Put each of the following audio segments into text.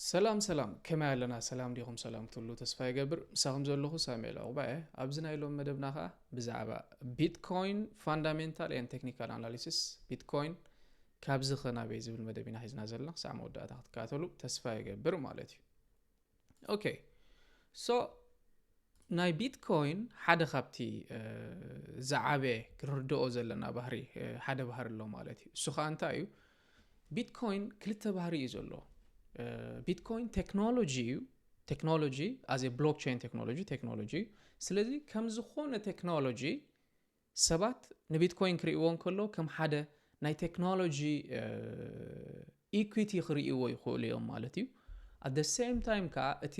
ሰላም كما لنا سلام ديكم سلام تلو تسفاي قبر مساهم زلخو ساميل أربعة أبزنا يلوم مدبنا خا بزعبا بيتكوين fundamental and technical analysis بيتكوين كابز خنا بيزي بالمدبنا حيزنا زلنا سامو دا تحت كاتلو تسفاي قبر مالتي اوكي so ناي بيتكوين حدا خابتي زعابه كردو زلنا بحري حدا بحر اللو مالتي سخان تايو بيتكوين كلتا بحري يزلو Bitcoin technology as a blockchain technology ስለዚህ ከም ዝኾነ ቴክኖሎጂ ሰባት ንቢትኮይን ክሪእዎን ከሎ ከም ሓደ ናይ ቴክኖሎጂ ኢኩዊቲ ክሪእዎ ይኽእሉ እዮም ማለት እዩ at the same time ካ እቲ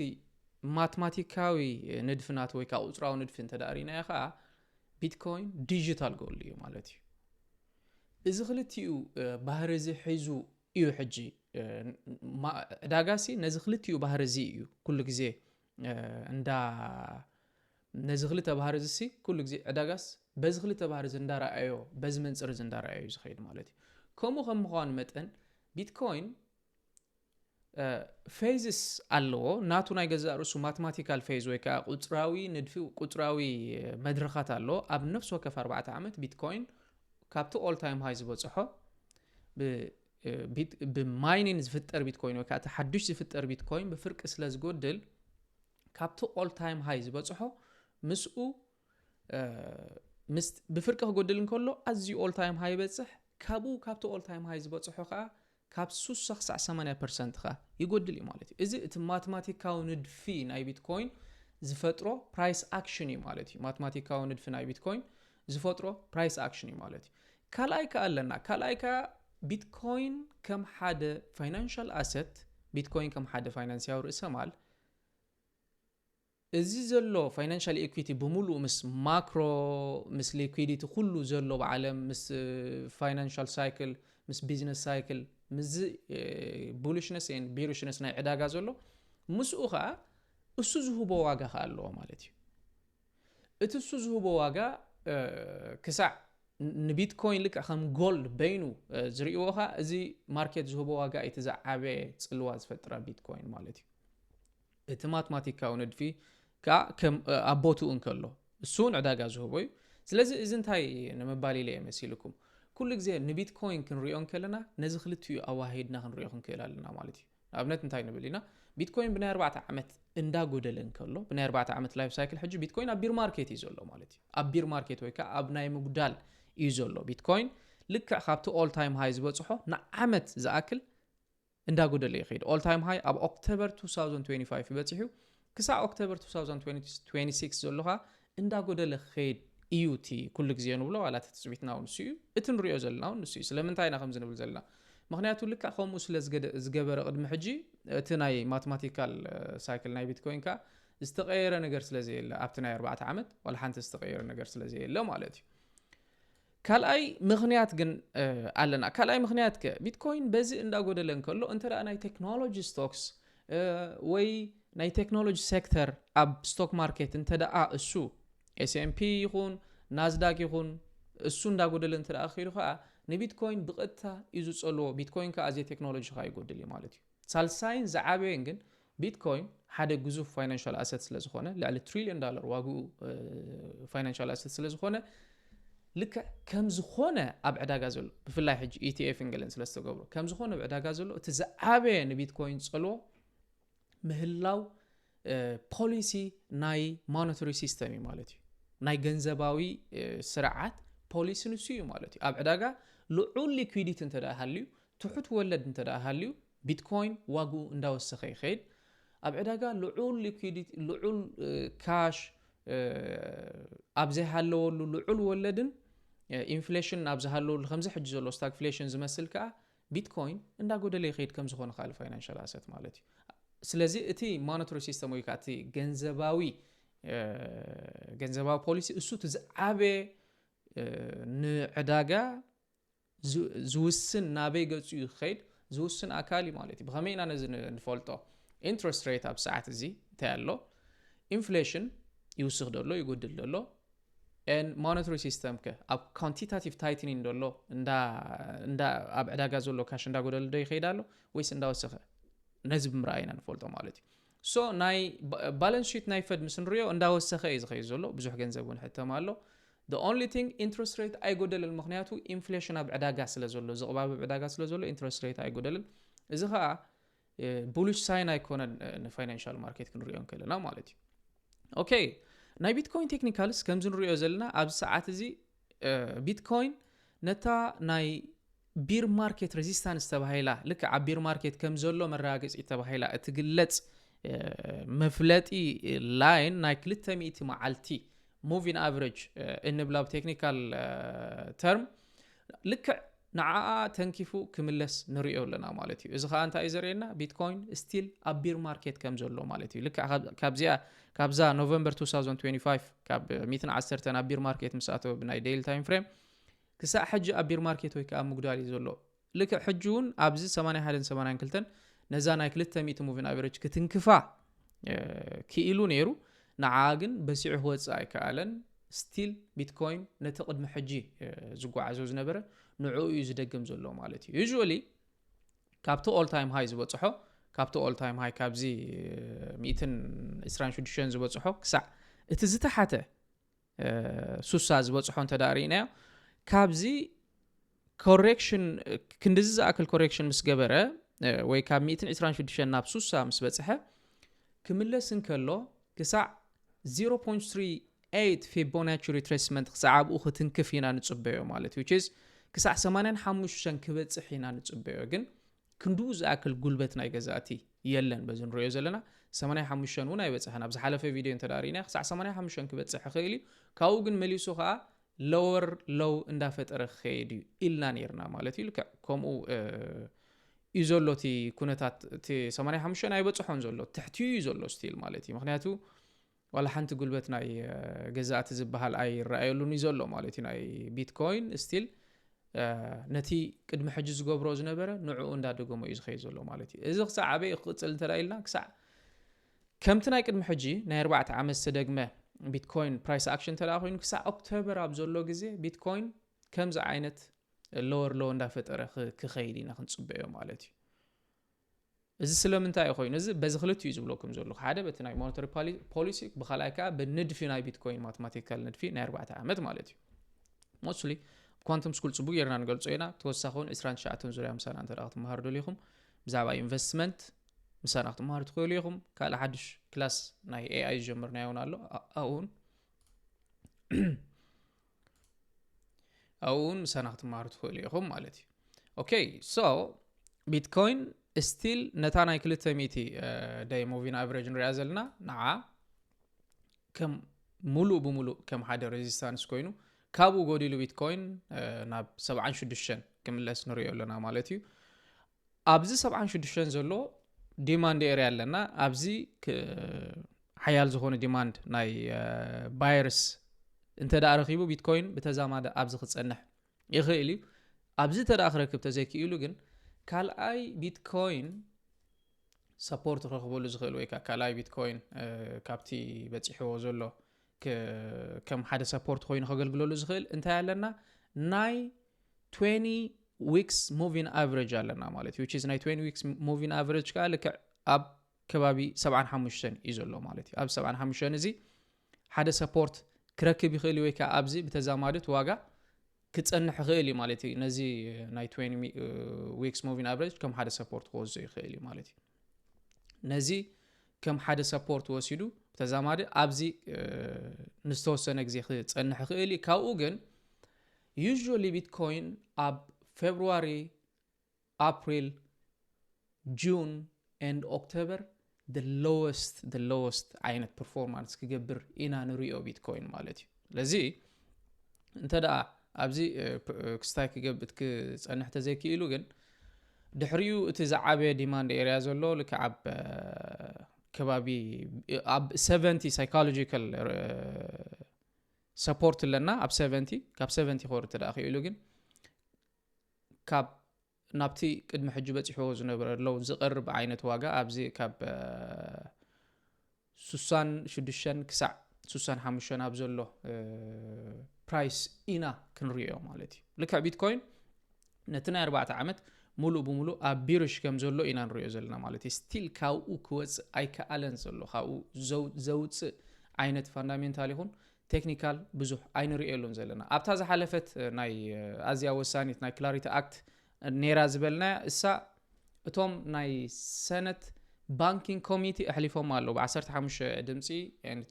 ማትማቲካዊ ንድፍናት ወይ ካ ቁፅራዊ ንድፍ እንተዳሪና ካ ቢትኮይን ዲጂታል ጎል እዩ ማለት እዩ እዚ ክልቲኡ ባህሪ እዚ ሒዙ እዩ ሕጂ داغاسي نزخلتيو بحرزي እዩ كل ግዜ እንዳ ነዝخلተ بحرزي كل ግዜ ዳጋስ በዝخلተ بحرز እንዳራአዮ በዝመንጽር እንዳራአዮ ዝኸይድ ማለት እዩ ከም ምዃን መጠን ቢትኮይን ፌዝስ አለው ናቱ ናይ ገዛ ርሱ ማትማቲካል ፌዝ ወይ ካ ቁጥራዊ ንድፊ ቁጥራዊ መድረኻት አለው ኣብ ነፍስ ወከፍ 4 ዓመት ቢትኮይን ካብቱ ኦል ታይም ሃይ ዝበጽሖ بماينين زفتر بيتكوين وكات حدش زفتر بيتكوين بفرق سلاز جودل كابتو all time highs بتصحو مسؤو بفرقه جودلن كله أزي all time high بتصح كابتو all time highs بتصحو خا كابسو شخص 8% خا يجودل مالتي إذا ماتماتيكاو ندفين أي بيتكوين زفترو price action مالتي ماتماتيكاو ندفين أي بيتكوين زفترو price action مالتي كلايكا قالنا كلايكا بيتكوين كم حدا financial asset بيتكوين كم حدا financial رأس مال إزي زلوا financial equity بملو مس macro مس liquidity كله زلوا بعالم مس financial cycle مس business cycle مس bullishness and bearishness ناي عداقة زلوا مسؤخة السوزه بواقع خالوا مالتي السوزه بواقع كسع نبيتكوين لك أخم جولد بينو زريوها زي ماركت زهبوا واقع يتزعبه تسلواز فترة بيتكوين مالتي ماتماتيكا وندفي كم أبوتو انكلو السون عداقا زهبوي سلازي إذن تاي نمبالي لي مسيلكم كل زي نبيتكوين كن ريون كلنا نزخلتو أواهيدنا كن ريون كلنا مالتي أبنت انتاي نبلينا بيتكوين بنا 4 عمت اندا غودلن كلو بنا 4 عمت لايف سايكل حجي بيتكوين أبير ماركت يزولو مالتي أبير ماركت ويكا أبناي مقدال يزولو بيتكوين لك خابتو all time highs بتصحو نعمت زاكل اندا غودل يخيد all time high اب اكتوبر 2025 بتصحو كسا اكتوبر 2026 زولوها اندا غودل خيد ايوتي كل غزي نبلو على تثبيتنا ونسيو اتنريو زلنا ونسيو سلامنتاينا خمز نبل زلنا مخنياتو لك خمو زغبر قدم حجي تناي ماتماتيكال سايكل ناي بيتكوين كا استغير نغير سلازي ابتناي 4 عمت ولا حنت استغير نغير سلازي لا مالتي كالاي مغنيات جن علنا كالاي مغنيات ك بيتكوين بزي اندا غودلن كله انت راي تكنولوجي ستوكس وي ناي تكنولوجي سيكتور اب ستوك ماركت انت دا اسو اس ام بي يكون نازداك يكون اسو اندا غودلن انت اخيرو خا نبيتكوين بقتا يزو صلو بيتكوين كازي تكنولوجي خاي غودلي مالتي سالساين زعابين جن بيتكوين حدا جزء فاينانشال اسيتس لزخونه لعل تريليون دولار واغو فاينانشال اسيتس لزخونه لك كم زخونه اب عداغا زلو بفلاي حج اي تي اف انجلن سلسته غبرو كم زخونه بعداغا زلو تزعابه نبيتكوين صلو مهلاو بوليسي ناي مونيتري سيستم مالتي ناي غنزباوي سرعات بوليسي نسيو مالتي اب عداغا لعول ليكويديتي انتدا هاليو تحت ولد انتدا هاليو بيتكوين واغو انداوسخ يخيد اب عداغا لعول ليكويديتي لعول كاش ابزي هالو لعول ولدن ኢንፍሌሽን ኣብዛሃሉ ለኸምዚ ሕጂ ዘሎ ስታግፍሌሽን ዝመስል ከዓ ቢትኮይን እንዳጎደለ ይኸይድ ከም ዝኾነ ኻል ፋይናንሻል አሰት ማለት እዩ ስለዚህ እቲ ሞኔታሪ ሲስተም ወይ ከዓ እቲ ገንዘባዊ ፖሊሲ እሱ ትዝዓበ ንዕዳጋ ዝውስን ናበይ ገጹ ይኸይድ ዝውስን ኣካል ማለት እዩ ብኸመይና ነዚ ንፈልጦ ኢንትረስት ሬት ኣብ ሰዓት እዚ እንታያሎ ኢንፍሌሽን ይውስኽ ደሎ ይጎድል ደሎ and monetary system ke ab quantitative tightening dollo nda ab adaga zollo cash nda godal dey khidalo wis nda wasakha نزب مرأينا نفولتو مالتي سو ناي بالانس شيت ناي فد مسن ريو اندا وسخه يزخي زلو بزح ገንዘቡን حتى مالو the only thing interest rate አይጎደል المخنياتو inflation بعداጋ ስለዘሎ ዝቅባብ بعداጋ ስለዘሎ interest rate አይጎደል እዚ ኸአ bullish sign አይኮነ ፋይናንሻል ማርኬት ክንሪዮን ከለና ማለት እዩ ኦኬ ናይ ቢትኮይን ቴክኒካልስ ከምዝ ንሪዮ ዘለና ኣብ ሰዓት እዚ ቢትኮይን ነታ ናይ ቢር ማርኬት ሬዚስታንስ ተባሂላ ልክ ኣብ ቢር ማርኬት ከም ዘሎ መራገጽ ተባሂላ እትግለጽ መፍለጢ ላይን ናይ 200 መዓልቲ ሙቪንግ አቨሬጅ እንብላ ቴክኒካል ተርም ልክ ንዓ ተንኪፉ ክምለስ ንሪኦ ኣለና ማለት እዩ እዚ ኸኣ እንታይ ዘርየና ቢትኮይን ስቲል ኣብ ቢር ማርኬት ከም ዘሎ ማለት እዩ ልክ ካብዛ ኖቨምበር 2025 ካብ 110 ኣብ ቢር ማርኬት ምስኣቶ ብናይ ዴይሊ ታይም ፍሬም ክሳዕ ሕጂ ኣብ ቢር ማርኬት ወይ ከዓ ምጉዳል ዘሎ ልክ ሕጂ እውን ኣብዚ 8182 ነዛ ናይ 200 ሙቪንግ አቨሬጅ ክትንክፋ ክኢሉ ነይሩ ንዓ ግን በሲዑ ወጻእ ኣይከኣለን ስቲል ቢትኮይን ነቲ ቅድሚ ሕጂ ዝጓዓዞ ዝነበረ ንዑኡ እዩ ዝደግም ዘሎ ማለት እዩ ዩዥዋሊ ካብቲ ኦል ታይም ሃይ ዝበፅሖ ካብቲ ኦል ታይም ሃይ ካብዚ 126 ዝበፅሖ ክሳዕ እቲ ዝተሓተ ሱሳ ዝበፅሖ እንተዳሪናዮ ካብዚ ኮሬክሽን ክንድዚ ዝኣክል ኮሬክሽን ምስ ገበረ ወይ ካብ 126 ናብ ሱሳ ምስ በፅሐ ክምለስን ከሎ ክሳዕ 0.38 ፊቦናቺ ሪትሬስመንት ክሳዕ ኣብኡ ክትንክፍ ኢና ንፅበዮ ማለት which is ክሳዕ 85 ክበፅሕ ኢና ንፅበዮ ግን ክንድኡ ዝኣክል ጉልበት ናይ ገዛእቲ የለን በዚ ንሪኦ ዘለና 85 እውን ኣይበፅሐን ኣብ ዝሓለፈ ቪድዮ እንተዳሪና ክሳዕ 85 ክበፅሕ ክእል ካብኡ ግን መሊሱ ከዓ lower low እንዳፈጠረ ክኸይድ እዩ ኢልና ነርና ማለት እዩ ልክዕ ከምኡ እዩ ዘሎ እቲ ኩነታት እቲ 85 ኣይበፅሖን ዘሎ ትሕትዩ እዩ ዘሎ ስቲል ማለት እዩ ምክንያቱ ዋላ ሓንቲ ጉልበት ናይ ገዛእቲ ዝበሃል ኣይረኣየሉን እዩ ዘሎ ማለት እዩ ናይ ቢትኮይን ስቲል ነቲ ቅድሚ ሕጂ ዝገብሮ ዝነበረ ንዕኡ እንዳደገሞ እዩ ዝኸይድ ዘሎ ማለት እዩ እዚ ክሳዕ ዓበይ ክቅፅል እንተዳኢልና ክሳዕ ከምቲ ናይ ቅድሚ ሕጂ ናይ 4 ዓመት ዝደግመ ቢትኮይን ፕራይስ አክሽን ተላ ኮይኑ ክሳዕ ኦክቶበር ኣብ ዘሎ ግዜ ቢትኮይን ከምዚ ዓይነት ሎወር ሎው እንዳፈጠረ ክኸይድ ኢና ክንፅበዮ ማለት እዩ እዚ ስለምንታይ ኮይኑ እዚ በዚ ክልት እዩ ዝብለኩም ዘሎ ሓደ በቲ ናይ ሞኔታሪ ፖሊሲ ብኻልኣይ ከዓ ብንድፊ ናይ ቢትኮይን ማቴማቲካል ንድፊ ናይ 4 ዓመት ማለት እዩ ሞስትሊ ኳንተም ስኩል ጽቡቅ ጌርና ንገልጾ ኢና ተወሳኹን 29 ዙርያ ምሳና እንተ ክትመሃሩ ደሊኹም ብዛዕባ ኢንቨስትመንት ምሳና ክትመሃሩ ትኽእሉ ኢኹም ካልእ ሓድሽ ክላስ ናይ ኤአይ ጀምርና ይሆን ኣሎ አሁን ምሳና ክትመሃሩ ትኽእሉ ኢኹም ማለት እዩ ኦኬ ሶ ቢትኮይን ስቲል ነታ ናይ 200 ዳይ ሙቪንግ አቨሬጅ ንሪኣ ዘለና ንዓ ከም ሙሉእ ብሙሉእ ከም ሓደ ሬዚስታንስ ኮይኑ ካብኡ ጎዲሉ ቢትኮይን ናብ 76 ክምለስ ንሪኦ ኣለና ማለት እዩ ኣብዚ 76 ዘሎ ዲማንድ ኤሪያ ኣለና ኣብዚ ሓያል ዝኾነ ዲማንድ ናይ ባየርስ እንተዳ ረኺቡ ቢትኮይን ብተዛማደ ኣብዚ ክጸንሕ ይኽእል እዩ ኣብዚ ተዳ ክረክብ ተዘይክኢሉ ግን ካልኣይ ቢትኮይን ሰፖርት ክረኽበሉ ዝኽእል ወይ ካልኣይ ቢትኮይን ካብቲ በፂሕዎ ዘሎ ከም ሓደ ሰፖርት ኮይኑ ከገልግለሉ ዝኽእል እንታይ ኣለና ናይ 20 weeks moving average ኣለና ማለት which is ናይ 20 weeks moving average ከዓ ልክዕ ኣብ ከባቢ 75 እዩ ዘሎ ማለት እዩ ኣብ 75 እዚ ሓደ ሰፖርት ክረክብ ይኽእል ወይ ከዓ ኣብዚ ብተዛማድት ዋጋ ክጸንሕ ይኽእል ማለት እዩ ነዚ ናይ 20 weeks moving average ከም ሓደ ሰፖርት ክወስዶ ይኽእል ማለት እዩ ነዚ ከም ሓደ ሰፖርት ወሲዱ ተዛማዲ ኣብዚ ንስተወሰነ ግዜ ክጸንሕ ይኽእል ካብኡ ግን usually ቢትኮይን ኣብ February, April, June and October the lowest አይነት performance ክገብር ኢና ንሪኦ ቢትኮይን ማለት እዩ ለዚ እንተዳ ኣብዚ ክስታይ ክገብት ክጸንሕ ተዘይክኢሉ ግን ድሕሪኡ እቲ ዝዓበየ ዲማንድ ኤሪያ ዘሎ ልክዕ ኣብ ከባቢ ኣብ 70 psychological support ለና ኣብ 70 ካብ 70 ኾር ተዳኺሉ ግን ካብ ናብቲ ቅድሚ ሕጂ በፂሕዎ ዝነበረ ለው ዝቐርብ ዓይነት ዋጋ ኣብዚ ካብ 66 ክሳዕ 65 ኣብ ዘሎ ፕራይስ ኢና ክንሪኦ ማለት እዩ ልክዕ ቢትኮይን ነቲ ናይ 4 ዓመት ሙሉእ ብሙሉእ ኣብ ቢሮሽ ከም ዘሎ ኢና ንሪኦ ዘለና ማለት እዩ ስቲል ካብኡ ክወፅእ ኣይከኣለን ዘሎ ካብኡ ዘውፅእ ዓይነት ፋንዳሜንታል ይኹን ቴክኒካል ብዙሕ ኣይንሪኤሉን ዘለና ኣብታ ዝሓለፈት ናይ ኣዝያ ወሳኒት ናይ ክላሪቲ ኣክት ኔራ ዝበልና እሳ እቶም ናይ ሰነት ባንኪንግ ኮሚቲ ኣሕሊፎም ኣለዉ ብ15 ድምፂ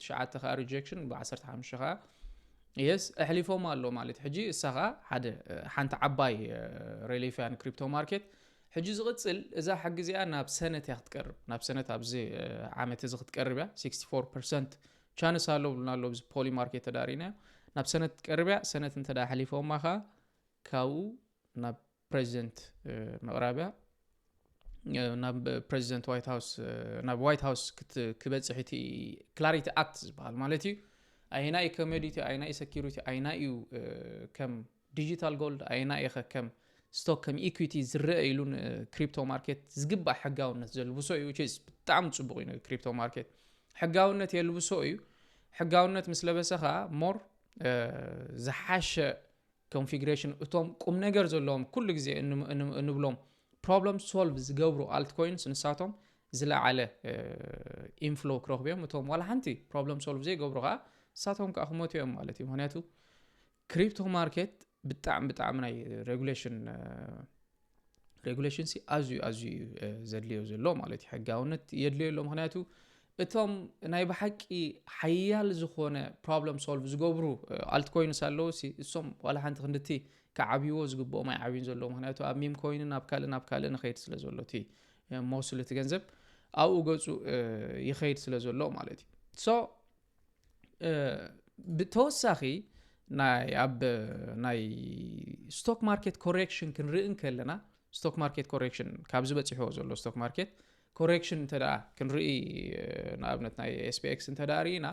9 ከዓ ሪጀክሽን ብ15 ከዓ የስ ኣሕሊፎም ኣለዉ ማለት ሕጂ እሳ ከዓ ሓንቲ ዓባይ ሬሊፍያን ክሪፕቶ ማርኬት ሕጂ ዝቕፅል እዛ ሓጊ እዚኣ ናብ ሰነት እያ ክትቀርብ ናብ ሰነት ኣብዚ ዓመት እዚ ክትቀርብ እያ 64% ቻንስ ኣሎ ብልና ኣሎ ብዚ ፖሊ ማርኬት ተዳሪና ናብ ሰነት ትቀርብ እያ ሰነት እንተዳ ሓሊፎማ ከዓ ካብኡ ናብ ፕሬዚደንት መቕራብያ ናብ ፕሬዚደንት ዋይት ሃውስ ናብ ዋይት ሃውስ ክበፅሕ እቲ ክላሪቲ ኣክት ዝበሃል ማለት እዩ ኣይና እዩ ኮሞዲቲ ኣይና እዩ ሴኪሪቲ ኣይና እዩ ከም ዲጂታል ጎልድ ኣይና እዩ ከም ስቶክ ከም ኢኩዊቲ ዝረአ ኢሉን ክሪፕቶ ማርኬት ዝግባእ ሕጋውነት ዘልብሶ እዩ which ብጣዕሚ ፅቡቕ እዩ ክሪፕቶ ማርኬት ሕጋውነት የልብሶ እዩ ሕጋውነት ምስ ለበሰ ከዓ ሞር ዝሓሸ ኮንፊግሬሽን እቶም ቁም ነገር ዘለዎም ኩሉ ግዜ እንብሎም ፕሮብለም ሶልቭ ዝገብሩ አልትኮይንስ ንሳቶም ዝለዓለ ኢንፍሎ ክረኽቡ እዮም እቶም ዋላ ሓንቲ ፕሮብለም ሶልቭ ዘይገብሩ ከዓ ንሳቶም ከዓ ክሞቱ እዮም ማለት እዩ ምክንያቱ ክሪፕቶ ማርኬት ብጣዕሚ ናይ ሬጉሌሽን ሲ ኣዝዩ ዘድልዮ ዘሎ ማለት እዩ ሕጋውነት የድልዮ ኣሎ ምክንያቱ እቶም ናይ ብሓቂ ሓያል ዝኾነ ፕሮብለም ሶልቭ ዝገብሩ አልትኮይንስ ኣለዉ እሶም ዋላ ሓንቲ ክንድቲ ከዓብይዎ ዝግብኦም ኣይዓብዩን ዘሎ ምክንያቱ ኣብ ሚም ኮይንን ናብ ካልእ ንኸይድ ስለ ዘሎ እቲ መወስሉ እቲ ገንዘብ ኣብኡ ገፁ ይኸይድ ስለ ዘሎ ማለት እዩ ሶ ብተወሳኺ ናይ ስቶክ ማርኬት ኮሬክሽን ክንርኢ ከለና ስቶክ ማርኬት ኮሬክሽን ካብ ዝበፅሕዎ ዘሎ ስቶክ ማርኬት ኮሬክሽን እንተዳ ክንርኢ ንኣብነት ናይ SPX እንተዳ ርኢና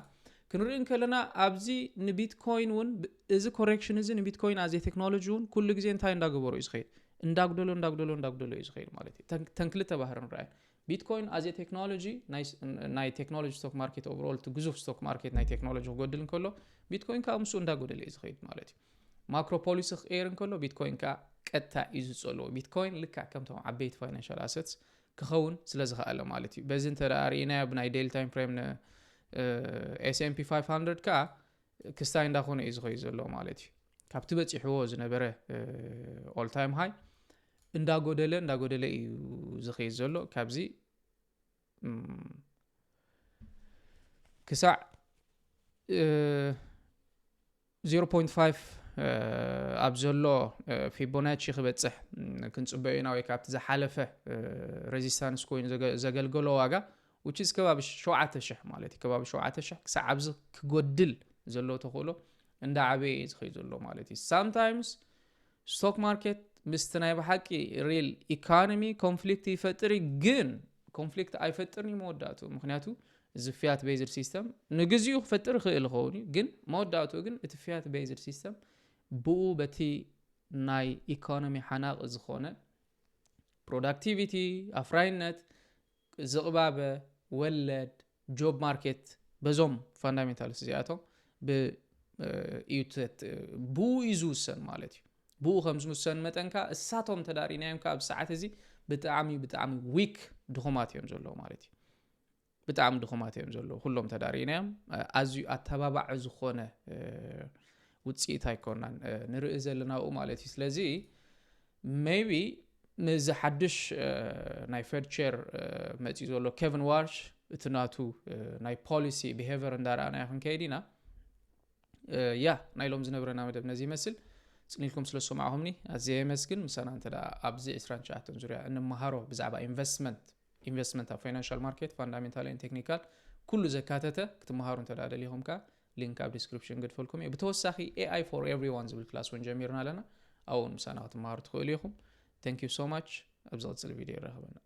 ክንርኢ ከለና ኣብዚ ንቢትኮይን እውን እዚ ኮሬክሽን እዚ ንቢትኮይን ኣዝ ቴክኖሎጂ እውን ኩሉ ግዜ እንታይ እንዳገበሩ እዩ ዝኸይድ እንዳጉደሎ እዩ ዝኸይድ ማለት እዩ ተንክልተ ባህር ንርአያ ቢትኮይን ኣዝ ቴክኖሎጂ ናይ ቴክኖሎጂ ስቶክ ማርኬት ኦቨርኦል ግዙፍ ስቶክ ማርኬት ናይ ቴክኖሎጂ ክጎድል እንከሎ ቢትኮይን ከዓ ምስኡ እንዳጎደለ እዩ ዝኸይድ ማለት እዩ ማክሮ ፖሊሲ ክቅየር እንከሎ ቢትኮይን ከዓ ቀጥታ እዩ ዝፀልዎ ቢትኮይን ልክዕ ከምቶም ዓበይቲ ፋይናንሻል ኣሰትስ ክኸውን ስለ ዝኽኣለ ማለት እዩ በዚ እንተዳሪና ብናይ ዴይሊ ታይም ፍሬም S&P 500 ከዓ ክስታይ እንዳኾነ እዩ ዝኸይድ ዘሎ ማለት እዩ ካብቲ በፂሕዎ ዝነበረ ኦል ታይም ሃይ እንዳጎደለ እዩ ዝኸይድ ዘሎ ካብዚ ክሳዕ 0.5 ኣብ ዘሎ ፊቦናቺ ክበፅሕ ክንፅበዮ ኢና ወይ ካብቲ ዝሓለፈ ሬዚስታንስ ኮይኑ ዘገልገሎ ዋጋ which is ከባቢ 7,000 ማለት እዩ ከባቢ 7,000 ክሳዕ ኣብዚ ክጎድል ዘሎ ተኽእሎ እንዳዓበየ እዩ ዝኸይድ ዘሎ ማለት እዩ sometimes ስቶክ ማርኬት ምስቲ ናይ ብሓቂ ሪል ኢኮኖሚ ኮንፍሊክት ይፈጥር ግን ኮንፍሊክት ኣይፈጥርን መወዳእቱ ምክንያቱ እዚ ፊያት ቤዝድ ሲስተም ንግዚኡ ክፈጥር ይኽእል ይኸውን ግን መወዳእቱ ግን እቲ ፊያት ቤዝድ ሲስተም ብኡ በቲ ናይ ኢኮኖሚ ሓናቕ ዝኾነ ፕሮዳክቲቪቲ ኣፍራይነት ዝቕባበ ወለድ ጆብ ማርኬት በዞም ፋንዳሜንታልስ እዚኣቶም ብዩቴት ብኡ እዩ ዝውሰን ማለት እዩ ብኡ ከም ዝውሰን መጠንካ እሳቶም ተዳሪናዮም ካብ ሰዓት እዚ ብጣዕሚ ዊክ ድኹማት እዮም ዘለዉ ማለት እዩ ብጣዕሚ ድኹማት እዮም ዘለዉ ኩሎም ተዳሪናዮም ኣዝዩ ኣተባባዕ ዝኾነ ውፅኢት ኣይኮናን ንርኢ ዘለናኡ ማለት እዩ ስለዚ ሜቢ ንዚ ሓድሽ ናይ ፌድ ቼር መፅኡ ዘሎ ኬቪን ዋርሽ እቲ ናቱ ናይ ፖሊሲ ቢሄቨር እንዳረኣናዮ ክንከይድ ኢና ያ ናይ ሎም ዝነበረና መደብ ነዚ ይመስል ጽኒልኩም ስለ ሰማዕኹምኒ ኣዝየ የመስግን ምሳና እንተዳ ኣብዚ 29 ዙርያ እንመሃሮ ብዛዕባ ኢንቨስትመንት ኣብ ፋይናንሻል ማርኬት ፋንዳሜንታል ኤንድ ቴክኒካል ኩሉ ዘካተተ ክትመሃሩ እንተዳ ደሊኹም ካ ሊንክ ኣብ ዲስክሪፕሽን ገድፈልኩም እየ ብተወሳኺ AI for everyone ዝብል ክላስ እውን ጀሚርና ኣለና ኣብኡ ምሳና ክትመሃሩ ትኽእሉ ኢኹም Thank you so much. أبزغ الفيديو رهبنا